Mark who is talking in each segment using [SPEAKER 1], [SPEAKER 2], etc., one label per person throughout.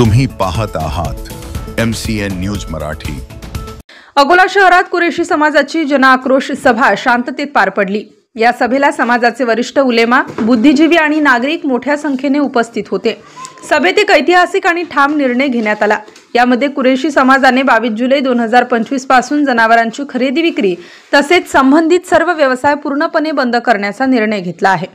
[SPEAKER 1] तुम्ही पाहत आहात MCN न्यूज मराठी।
[SPEAKER 2] अकोला शहरात कुरेशी समाजाची जनआक्रोश सभा शांततेत पार पडली। या सभेला समाजाचे वरिष्ठ उलेमा, बुद्धिजीवी आणि नागरिक मोठ्या संख्येने उपस्थित होते। सभेत एक ऐतिहासिक आणि ठाम निर्णय घेण्यात आला। यामध्ये कुरेशी समाजाने 22 जुलै 2025 पासून जनावरांची खरेदी विक्री तसेच संबंधित सर्व व्यवसाय पूर्णपणे बंद करण्याचा निर्णय घेतला आहे।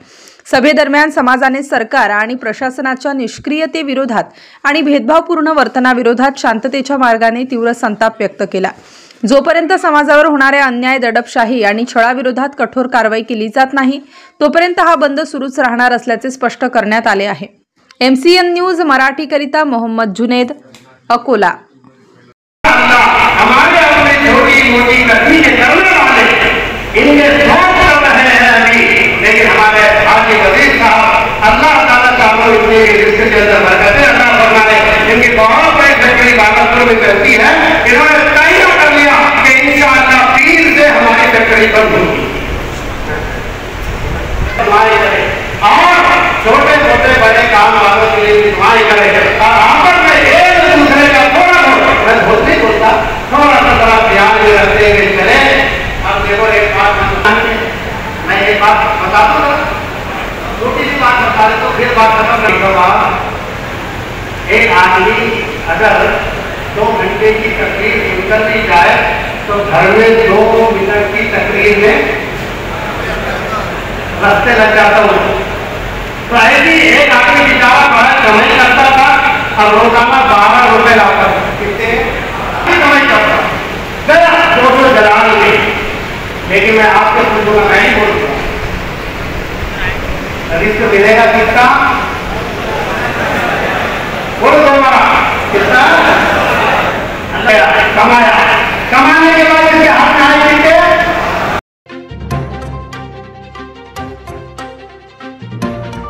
[SPEAKER 2] सभेदरम्यान समाजाने सरकार आणि प्रशासनाच्या निष्क्रियतेविरोधात आणि भेदभावपूर्ण वर्तनाविरोधात शांततेच्या मार्गाने तीव्र संताप व्यक्त केला। जोपर्यंत समाजावर होणाऱ्या अन्याय, दडपशाही आणि छळाविरोधात कठोर कारवाई केली जात नाही तोपर्यंत हा बंद सुरूच राहणार असल्याचे स्पष्ट करण्यात आले आहे। MCN न्यूज मराठी करिता मोहम्मद जुनेद, अकोला।
[SPEAKER 3] हमारे अपने छोटी मोटी तकलीफें करने वाले इनके शौक कर रहे हैं अभी, लेकिन हमारे हाजी वजीर साहब अल्लाह ताला का इनके रिश्ते के अंदर बरकतें अता फरमाए। इनकी बहुत बड़ी फैक्ट्री बागलपुर में चलती है। इन्होंने तय कर लिया कि इंशाअल्लाह पीर से हमारी फैक्ट्री बंद होगी और छोटे छोटे बड़े काम वालों के लिए दुआएं करें। और आपस में एक दूसरे का थोड़ा मैं बहुत नहीं बोलता, थोड़ा सा बड़ा ध्यान में रखते हुए चले। अब देखो एक बात मैं एक बात बता दूं, छोटी सी बात बता दे तो फिर बात खत्म नहीं होगा। एक आदमी अगर 2 घंटे की तकरीर सुनकर भी जाए तो घर में 2 मिनट की तकरीर में रास्ते लग जाता हूँ। तो ऐसी एक आदमी बेचारा बड़ा कमाई करता था और रोजाना 12 रुपए लाता था। कितने कमाई करता गया 200 जलाल में। लेकिन मैं आपको कुछ बोला नहीं बोलूँगा, रिस्क मिलेगा कितना